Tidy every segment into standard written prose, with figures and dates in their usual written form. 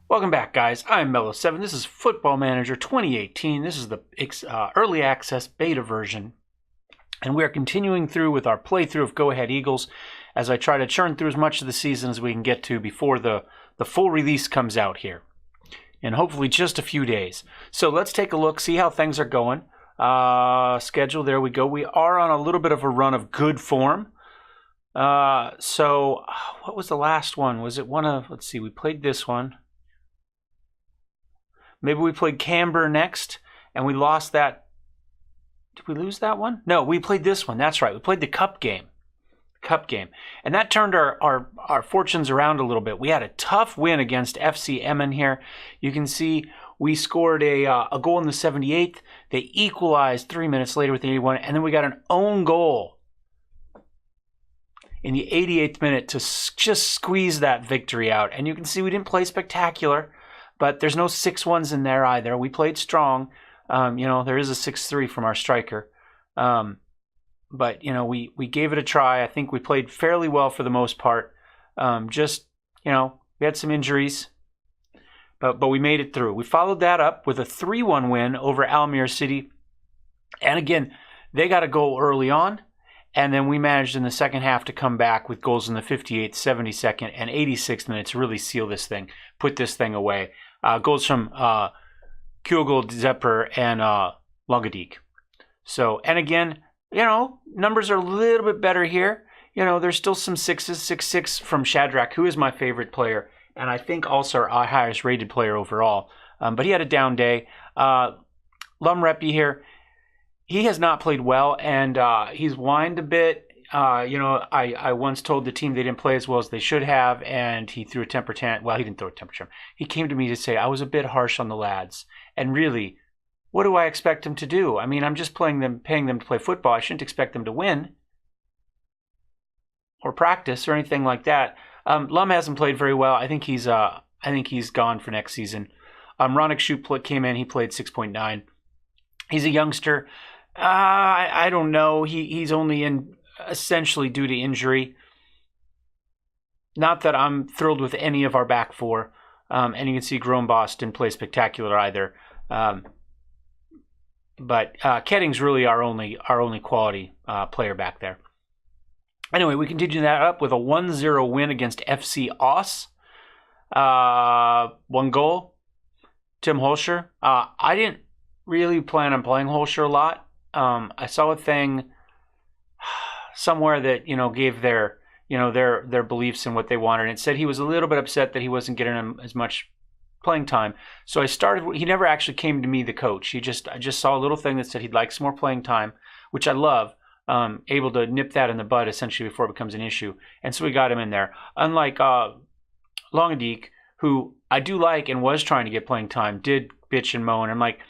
Welcome back, guys. I'm Mellowseven. This is Football Manager 2018. This is the early access beta version. And we are continuing through with our playthrough of Go Ahead Eagles as I try to churn through as much of the season as we can get to before the full release comes out here in hopefully just a few days. So let's take a look, see how things are going. Schedule, there we go. We are on a little bit of a run of good form. So what was the last one? Was it one of, let's see, we played this one. Maybe we played Camber next, and we lost that. Did we lose that one? No, we played this one. That's right. We played the Cup game. And that turned our fortunes around a little bit. We had a tough win against FC Emmen here. You can see we scored a goal in the 78th. They equalized 3 minutes later with the 81, and then we got an own goal in the 88th minute to just squeeze that victory out. And you can see we didn't play spectacular, but there's no 6-1s in there either. We played strong. There is a 6-3 from our striker. But, we gave it a try. I think we played fairly well for the most part. We had some injuries, but we made it through. We followed that up with a 3-1 win over Almere City. And again, they got a goal early on. And then we managed in the second half to come back with goals in the 58th, 72nd, and 86th minute to really seal this thing, put this thing away. Goals from Kugel, Zepper, and Longadik. So, and again, numbers are a little bit better here. There's still some 6s, 6-6 from Shadrach, who is my favorite player, and I think also our highest rated player overall. But he had a down day. Lumreppy here, he has not played well, and he's whined a bit. I once told the team they didn't play as well as they should have, and he threw a temper tantrum. Well, he didn't throw a temper tantrum. He came to me to say I was a bit harsh on the lads. And really, what do I expect him to do? I mean, I'm just paying them to play football. I shouldn't expect them to win or practice or anything like that. Lum hasn't played very well. I think he's gone for next season. Ronick Shute came in. He played 6.9. He's a youngster. I don't know. He's only in essentially due to injury. Not that I'm thrilled with any of our back four. And you can see Groenboss didn't play spectacular either. But Ketting's really our only quality player back there. Anyway, we continue that up with a 1-0 win against FC Oss. 1 goal. Tim Holscher. I didn't really plan on playing Holscher a lot. I saw a thing somewhere that gave their beliefs and what they wanted, and it said he was a little bit upset that he wasn't getting as much playing time. So I started. He never actually came to me, the coach. I just saw a little thing that said he'd like some more playing time, which I love. Able to nip that in the bud essentially before it becomes an issue, and so we got him in there. Unlike Longadik, who I do like and was trying to get playing time, did bitch and moan. I'm like,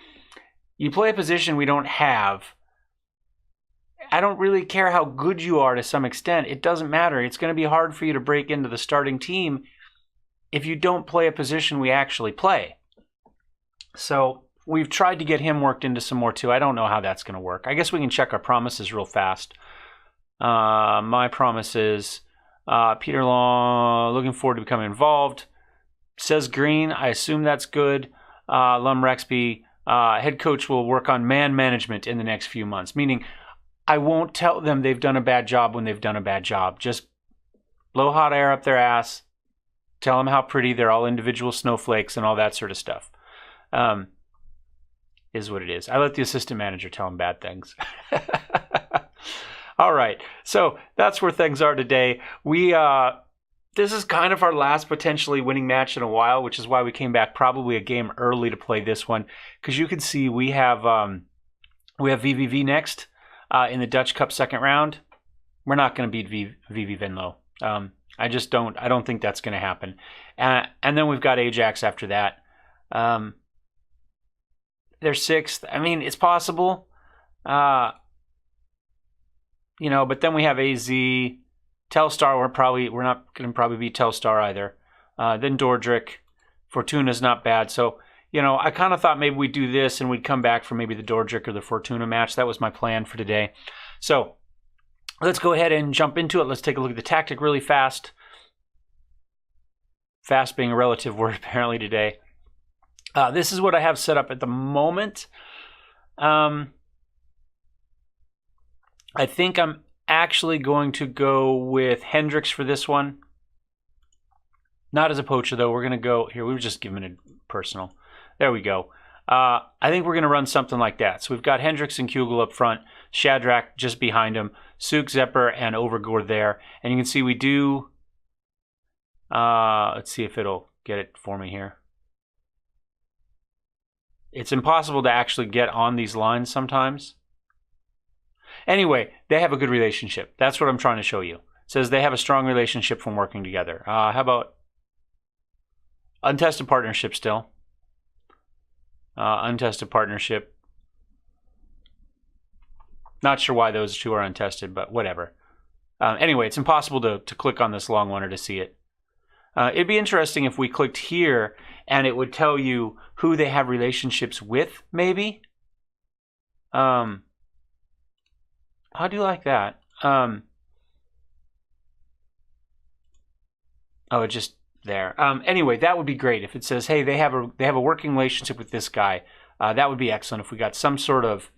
you play a position we don't have. I don't really care how good you are to some extent. It doesn't matter. It's going to be hard for you to break into the starting team if you don't play a position we actually play. So we've tried to get him worked into some more too. I don't know how that's going to work. I guess we can check our promises real fast. My promises, Peter Long, looking forward to becoming involved. Says Green, I assume that's good. Lum Rexby, head coach will work on man management in the next few months, meaning I won't tell them they've done a bad job when they've done a bad job. Just blow hot air up their ass. Tell them how pretty they're all individual snowflakes and all that sort of stuff. Is what it is. I let the assistant manager tell them bad things. All right. So that's where things are today. This is kind of our last potentially winning match in a while, which is why we came back probably a game early to play this one. Because you can see we have VVV next. In the Dutch Cup second round. We're not going to beat VV Venlo. I don't think that's going to happen. And then we've got Ajax after that. They're sixth. I mean, it's possible. But then we have AZ. Telstar, we're not going to probably beat Telstar either. Then Dordrecht. Fortuna's not bad. So, I kind of thought maybe we'd do this and we'd come back for maybe the Dordrecht or the Fortuna match. That was my plan for today. So let's go ahead and jump into it. Let's take a look at the tactic really fast. Fast being a relative word apparently today. This is what I have set up at the moment. I think I'm actually going to go with Hendricks for this one. Not as a poacher, though. We're going to go... Here, we were just giving it personal. There we go. I think we're going to run something like that. So we've got Hendricks and Kugel up front. Shadrach just behind him. Suk, Zepper, and Overgore there. And you can see we do... let's see if it'll get it for me here. It's impossible to actually get on these lines sometimes. Anyway, they have a good relationship. That's what I'm trying to show you. It says they have a strong relationship from working together. How about untested partnership still? Untested partnership. Not sure why those two are untested, but whatever. Anyway, it's impossible to click on this long one or to see it. It'd be interesting if we clicked here and it would tell you who they have relationships with, maybe. How do you like that? Oh, it's just there. Anyway, that would be great if it says, hey, they have a working relationship with this guy. That would be excellent if we got some sort of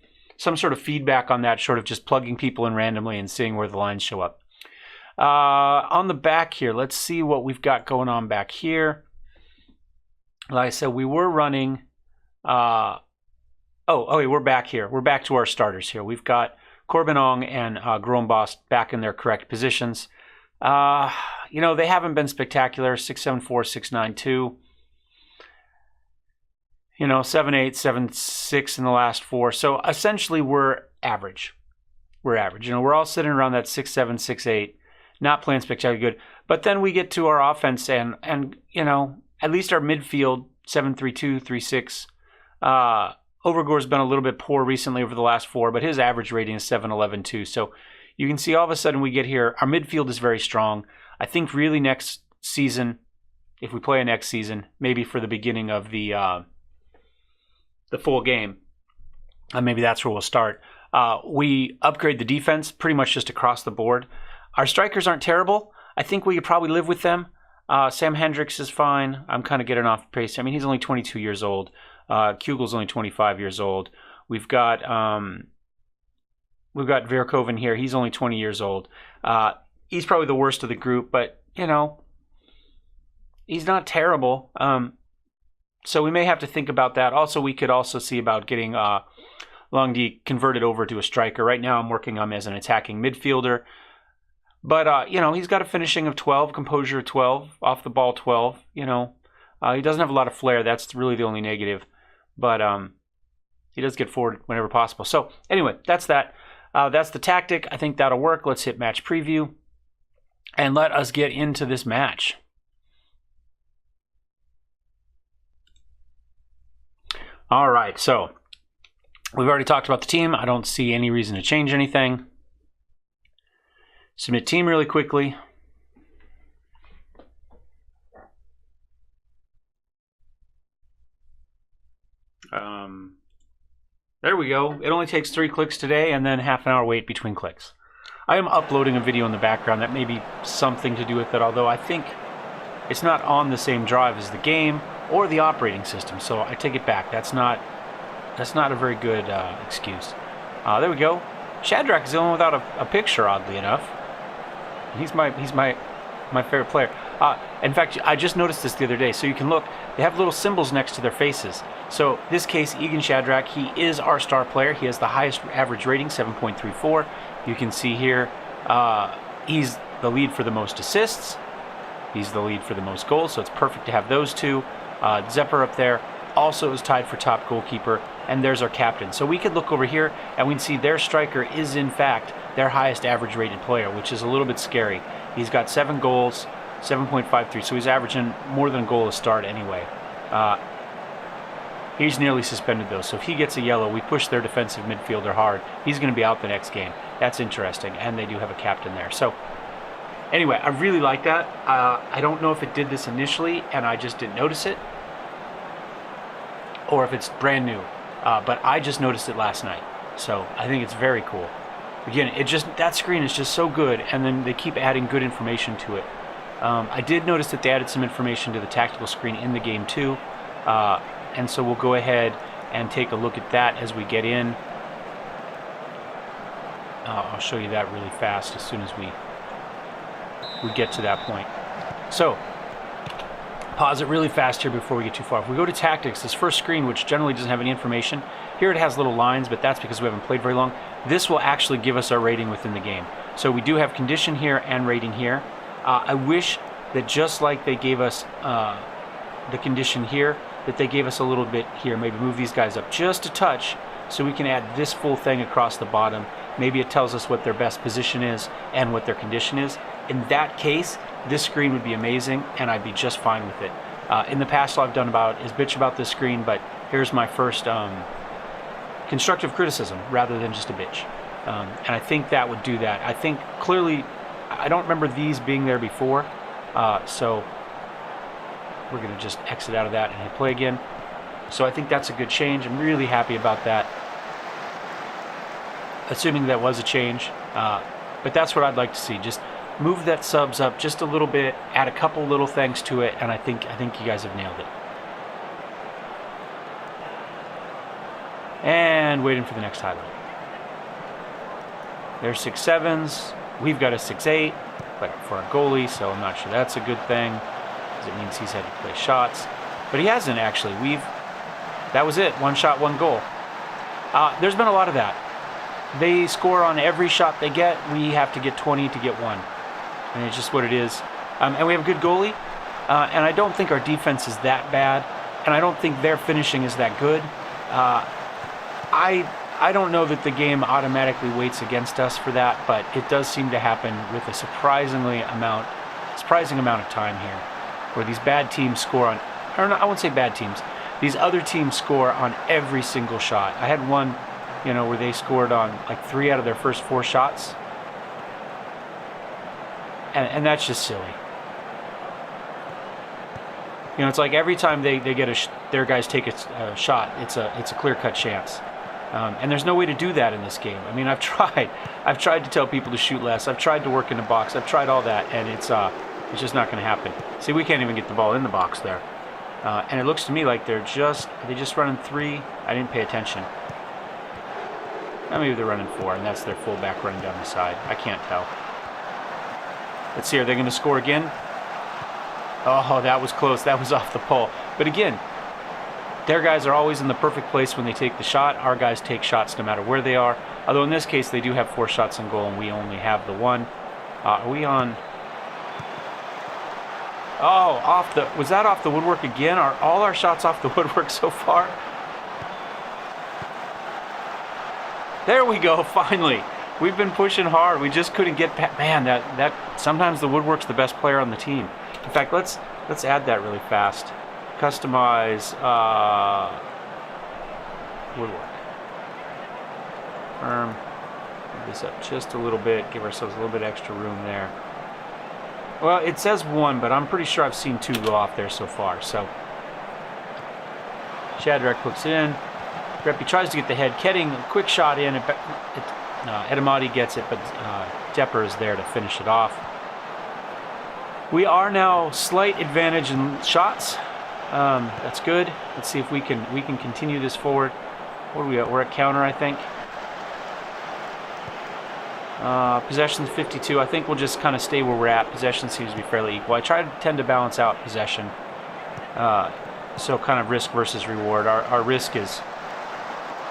feedback on that, sort of just plugging people in randomly and seeing where the lines show up. On the back here, let's see what we've got going on back here. Like I said, we were running... okay, we're back here. We're back to our starters here. We've got Corbinong and Grombost back in their correct positions. You know, they haven't been spectacular. 674, 692. You know, 7.8, 7.6 in the last four. So essentially, we're average. We're average. You know, we're all sitting around that 6.7, 6.8, not playing spectacularly good. But then we get to our offense, and you know, at least our midfield, 7.32, 3.6. Overgore's been a little bit poor recently over the last four, but his average rating is 7.11 too. So you can see all of a sudden we get here. Our midfield is very strong. I think really next season, if we play a next season, maybe for the beginning of the full game, maybe that's where we'll start. We upgrade the defense pretty much just across the board. Our strikers aren't terrible. I think we could probably live with them. Sam Hendricks is fine. I'm kind of getting off pace. I mean, he's only 22 years old. Kugel's only 25 years old. We've got Verkoven here. He's only 20 years old. He's probably the worst of the group, but you know, he's not terrible. So we may have to think about that. Also, we could also see about getting Longdi converted over to a striker. Right now, I'm working on him as an attacking midfielder. But you know, he's got a finishing of 12, composure of 12, off the ball 12. You know, he doesn't have a lot of flair. That's really the only negative. But he does get forward whenever possible. So anyway, that's that. That's the tactic. I think that'll work. Let's hit match preview. And let us get into this match. All right, so we've already talked about the team. I don't see any reason to change anything. Submit team really quickly. There we go. It only takes 3 clicks today and then half an hour wait between clicks. I am uploading a video in the background that may be something to do with it, although I think it's not on the same drive as the game or the operating system, so I take it back. That's not a very good excuse. There we go. Shadrach is the only one without a picture, oddly enough. He's my favorite player. In fact, I just noticed this the other day. So you can look, they have little symbols next to their faces. So this case, Egan Shadrach, he is our star player. He has the highest average rating, 7.34. You can see here, he's the lead for the most assists. He's the lead for the most goals, so it's perfect to have those two. Zepper up there also is tied for top goalkeeper, and there's our captain. So we could look over here, and we can see their striker is, in fact, their highest average rated player, which is a little bit scary. He's got 7 goals, 7.53, so he's averaging more than a goal a start anyway. He's nearly suspended, though, so if he gets a yellow, we push their defensive midfielder hard. He's going to be out the next game. That's interesting, and they do have a captain there. So anyway, I really like that. I don't know if it did this initially, and I just didn't notice it, or if it's brand new, but I just noticed it last night. So I think it's very cool. Again, that screen is just so good, and then they keep adding good information to it. I did notice that they added some information to the tactical screen in the game too, and so we'll go ahead and take a look at that as we get in. I'll show you that really fast as soon as we get to that point. So, pause it really fast here before we get too far. If we go to tactics, this first screen, which generally doesn't have any information, here it has little lines, but that's because we haven't played very long. This will actually give us our rating within the game. So we do have condition here and rating here. I wish that just like they gave us the condition here, that they gave us a little bit here. Maybe move these guys up just a touch so we can add this full thing across the bottom. Maybe it tells us what their best position is and what their condition is. In that case, this screen would be amazing and I'd be just fine with it. In the past, all I've done is bitch about this screen, but here's my first constructive criticism rather than just a bitch. And I think that would do that. I think clearly, I don't remember these being there before, so we're going to just exit out of that and hit play again. So I think that's a good change. I'm really happy about that, assuming that was a change. But that's what I'd like to see. Just move that subs up just a little bit, add a couple little things to it, and I think you guys have nailed it. And waiting for the next highlight. There's 6-7s. We've got a 6-8, but for our goalie, so I'm not sure that's a good thing, because it means he's had to play shots. But he hasn't, actually. That was it. One shot, one goal. There's been a lot of that. They score on every shot they get. We have to get 20 to get one. And it's just what it is. And we have a good goalie. And I don't think our defense is that bad. And I don't think their finishing is that good. I don't know that the game automatically weights against us for that, but it does seem to happen with a surprising amount of time here, where these bad teams score on, or no, I won't say bad teams, these other teams score on every single shot. I had one, where they scored on like 3 out of their first 4 shots, and that's just silly. It's like every time they get their guys take a shot, it's a clear-cut chance. And there's no way to do that in this game. I mean, I've tried to tell people to shoot less. I've tried to work in the box. I've tried all that, and it's just not going to happen. See, we can't even get the ball in the box there. And it looks to me like are they just running 3? I didn't pay attention. Maybe they're running 4, and that's their fullback running down the side. I can't tell. Let's see, are they going to score again? Oh, that was close. That was off the pole. But again, their guys are always in the perfect place when they take the shot. Our guys take shots no matter where they are. Although in this case, they do have 4 shots on goal, and we only have the 1. Are we on? Oh, was that off the woodwork again? Are all our shots off the woodwork so far? There we go, finally. We've been pushing hard. We just couldn't get past. Man, that sometimes the woodwork's the best player on the team. In fact, let's add that really fast. Customize woodwork. Move this up just a little bit. Give ourselves a little bit extra room there. Well, it says 1, but I'm pretty sure I've seen 2 go off there so far. So Shadrach hooks it in. Reppy tries to get the head. Ketting, a quick shot in. Edamati gets it, but Depper is there to finish it off. We are now slight advantage in shots. That's good. Let's see if we can continue this forward. What are we at? We're at counter, I think. Possession's 52. I think we'll just kind of stay where we're at. Possession seems to be fairly equal. I tend to balance out possession. So kind of risk versus reward. Our risk is...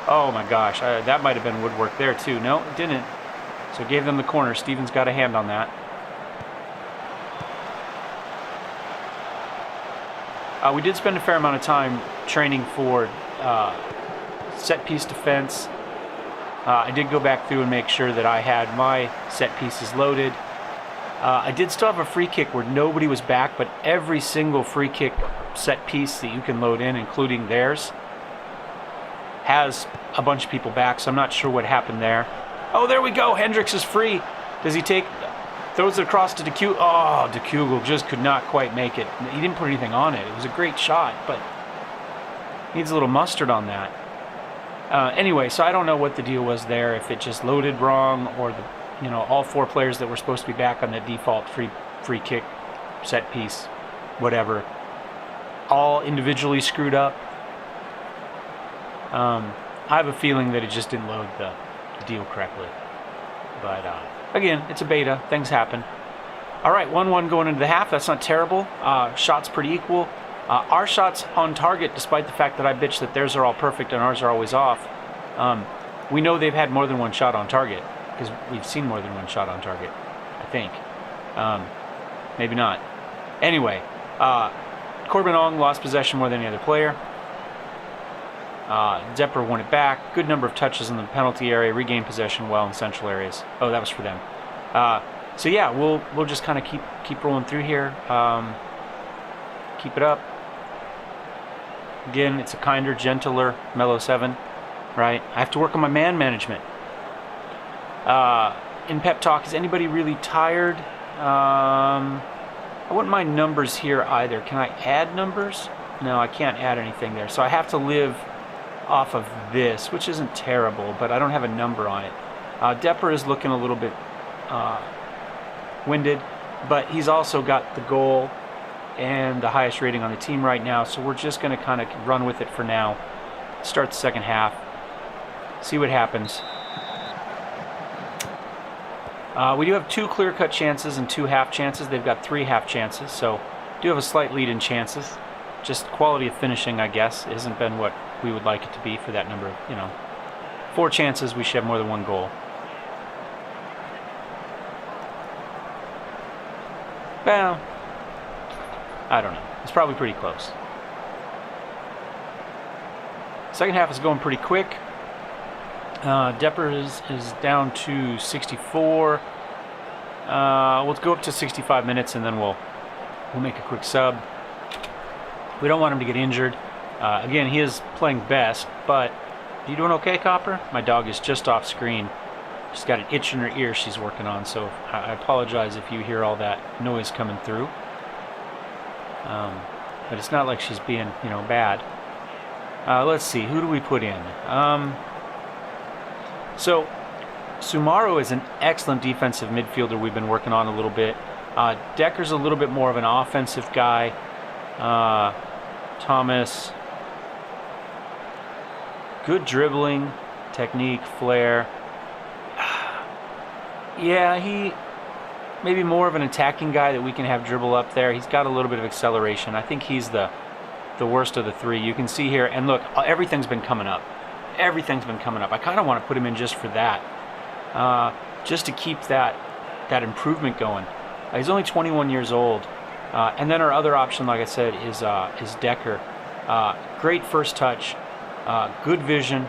Oh my gosh, that might have been woodwork there too. No, it didn't. So gave them the corner. Steven's got a hand on that. We did spend a fair amount of time training for set piece defense. I did go back through and make sure that I had my set pieces loaded. I did still have a free kick where nobody was back, but every single free kick set piece that you can load in, including theirs, has a bunch of people back, so I'm not sure what happened there. Oh, there we go. Hendricks is free. Does he take... Throws it across to DeKugel. Oh, DeKugel just could not quite make it. He didn't put anything on it. It was a great shot, but needs a little mustard on that. Anyway, so I don't know what the deal was there, if it just loaded wrong or all 4 players that were supposed to be back on the default free kick set piece, whatever. All individually screwed up. I have a feeling that it just didn't load the deal correctly. But again, it's a beta. Things happen. All right, 1-1 going into the half. That's not terrible. Shots pretty equal. Our shots on target, despite the fact that I bitch that theirs are all perfect and ours are always off, we know they've had more than one shot on target because we've seen more than one shot on target, I think. Maybe not. Anyway, Corbin Ong lost possession more than any other player. Depper won it back. Good number of touches in the penalty area. Regained possession well in central areas. Oh, that was for them. So yeah, we'll just kind of keep rolling through here. Keep it up. Again, it's a kinder, gentler Mellowseven, right? I have to work on my man management. In pep talk, is anybody really tired? I wouldn't mind numbers here either. Can I add numbers? No, I can't add anything there. So I have to live off of this, which isn't terrible, but I don't have a number on it. Depper is looking a little bit winded, but he's also got the goal and the highest rating on the team right now, so we're just going to kind of run with it for now. Start the second half. See what happens. We do have 2 clear-cut chances and 2 half chances. They've got 3 half chances, so do have a slight lead in chances. Just quality of finishing, I guess, hasn't been what we would like it to be for that number of, 4 chances, we should have more than 1 goal. Well, I don't know. It's probably pretty close. Second half is going pretty quick. Depper is down to 64. We'll go up to 65 minutes and then we'll make a quick sub. We don't want him to get injured. Again, he is playing best, but you doing okay, Copper? My dog is just off screen. She's got an itch in her ear she's working on, so I apologize if you hear all that noise coming through. But it's not like she's being, bad. Let's see, who do we put in? So, Sumaro is an excellent defensive midfielder we've been working on a little bit. Decker's a little bit more of an offensive guy. Thomas, good dribbling, technique, flair. Yeah, he maybe more of an attacking guy that we can have dribble up there. He's got a little bit of acceleration. I think he's the worst of the 3. You can see here, and look, everything's been coming up. Everything's been coming up. I kind of want to put him in just for that, just to keep that improvement going. He's only 21 years old, and then our other option, like I said, is Decker. Great first touch, good vision,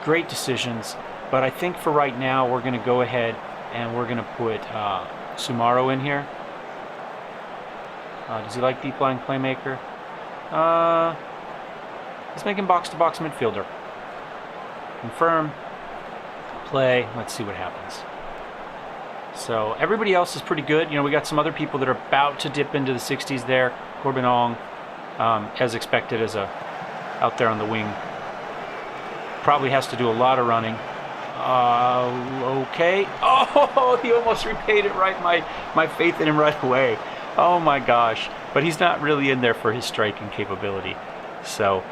great decisions. But I think for right now, we're going to go ahead and we're going to put Sumaro in here. Does he like deep lying playmaker? Let's make him box-to-box midfielder. Confirm. Play. Let's see what happens. So everybody else is pretty good. We got some other people that are about to dip into the 60s there. Corbin Ong, as expected, out there on the wing. Probably has to do a lot of running. Okay. Oh, he almost repaid it right. My faith in him right away. Oh my gosh. But he's not really in there for his striking capability. So,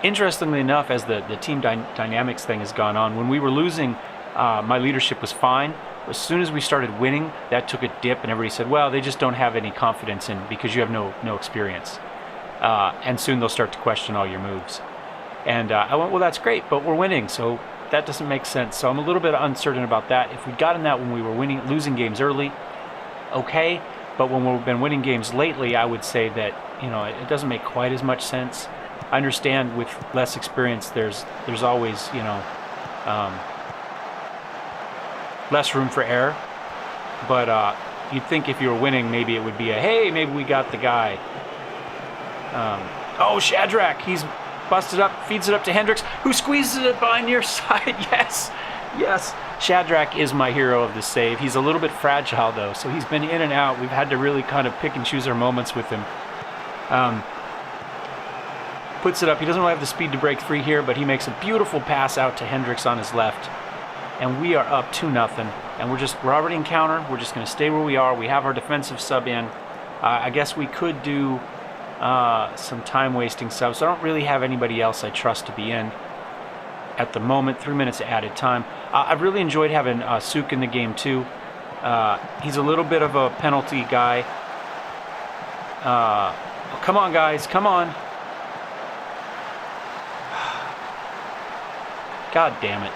interestingly enough, as the team dynamics thing has gone on, when we were losing, my leadership was fine. As soon as we started winning, that took a dip, and everybody said, well, they just don't have any confidence in because you have no experience. And soon they'll start to question all your moves. And I went, well, that's great, but we're winning, so that doesn't make sense. So I'm a little bit uncertain about that. If we'd gotten that when we were losing games early, okay. But when we've been winning games lately, I would say that, it doesn't make quite as much sense. I understand with less experience, there's always, less room for error. But you'd think if you were winning, maybe it would be hey, maybe we got the guy. Oh, Shadrach, he's busted up, feeds it up to Hendricks, who squeezes it by near side. Yes. Shadrach is my hero of the save. He's a little bit fragile, though, so he's been in and out. We've had to really kind of pick and choose our moments with him. Puts it up. He doesn't really have the speed to break free here, but he makes a beautiful pass out to Hendricks on his left. and we are up 2-0. And we're already in counter. We're just going to stay where we are. We have our defensive sub in. I guess we could do some time-wasting subs. So I don't really have anybody else I trust to be in at the moment. 3 minutes added time. I've really enjoyed having Suk in the game too. He's a little bit of a penalty guy. Oh, come on, guys, come on. God damn it.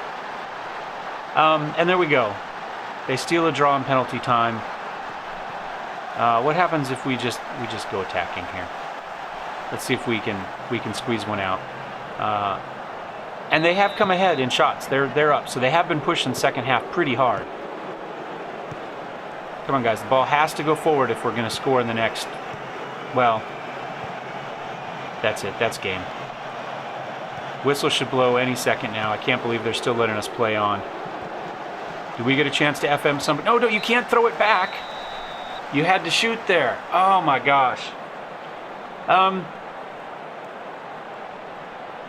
And there we go. They steal a draw in penalty time. What happens if we just go attacking here? Let's see if we can squeeze one out. And they have come ahead in shots. They're up, so they have been pushing second half pretty hard. Come on, guys. The ball has to go forward if we're going to score in the next. Well, that's it. That's game. Whistle should blow any second now. I can't believe they're still letting us play on. Do we get a chance to FM somebody? No, you can't throw it back. You had to shoot there. Oh my gosh.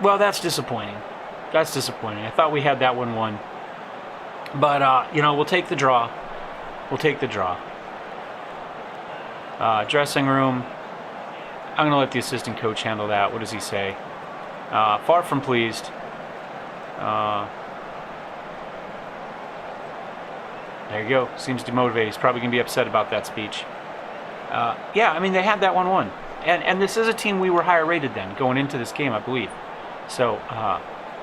Well, that's disappointing. That's disappointing. I thought we had that one won. But, we'll take the draw. We'll take the draw. Dressing room. I'm going to let the assistant coach handle that. What does he say? Far from pleased. There you go. Seems demotivated. He's probably going to be upset about that speech. Yeah, I mean, they had that 1-1. And this is a team we were higher rated then, going into this game, I believe. So, I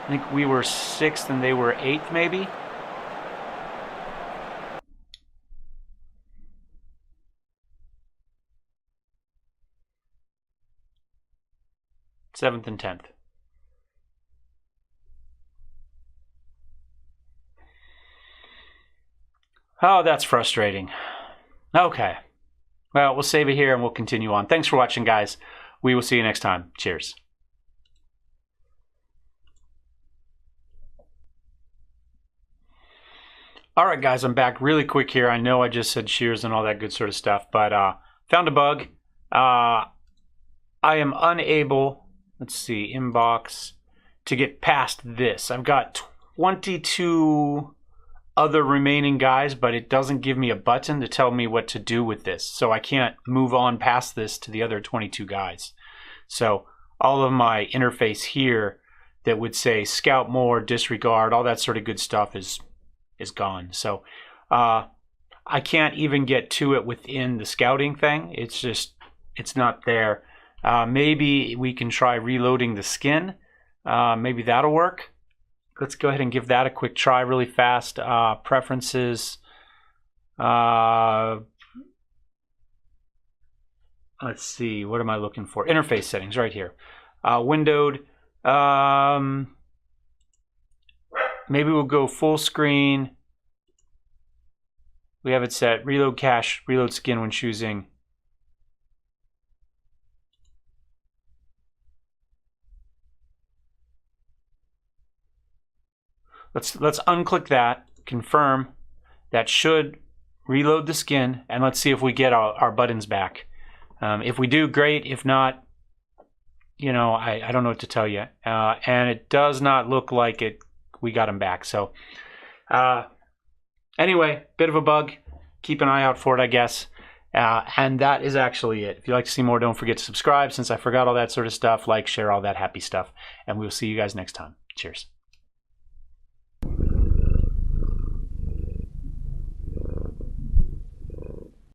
think we were 6th and they were 8th, maybe? Seventh and 10th. Oh, that's frustrating. Okay. Well, we'll save it here and we'll continue on. Thanks for watching, guys. We will see you next time. Cheers. All right, guys, I'm back really quick here. I know I just said cheers and all that good sort of stuff, but found a bug. I am unable... Let's see, inbox, to get past this. I've got 22 other remaining guys, but it doesn't give me a button to tell me what to do with this. So I can't move on past this to the other 22 guys. So all of my interface here that would say scout more, disregard, all that sort of good stuff is gone. So I can't even get to it within the scouting thing. It's not there. Maybe we can try reloading the skin. Maybe that'll work. Let's go ahead and give that a quick try really fast. Preferences. Let's see. What am I looking for? Interface settings right here. Windowed. Maybe we'll go full screen. We have it set. Reload cache. Reload skin when choosing. Let's unclick that, confirm. That should reload the skin, and let's see if we get our buttons back. If we do, great. If not, I don't know what to tell you. And it does not look like we got them back. So anyway, bit of a bug. Keep an eye out for it, I guess. And that is actually it. If you'd like to see more, don't forget to subscribe. Since I forgot all that sort of stuff, like, share, all that happy stuff. And we'll see you guys next time. Cheers.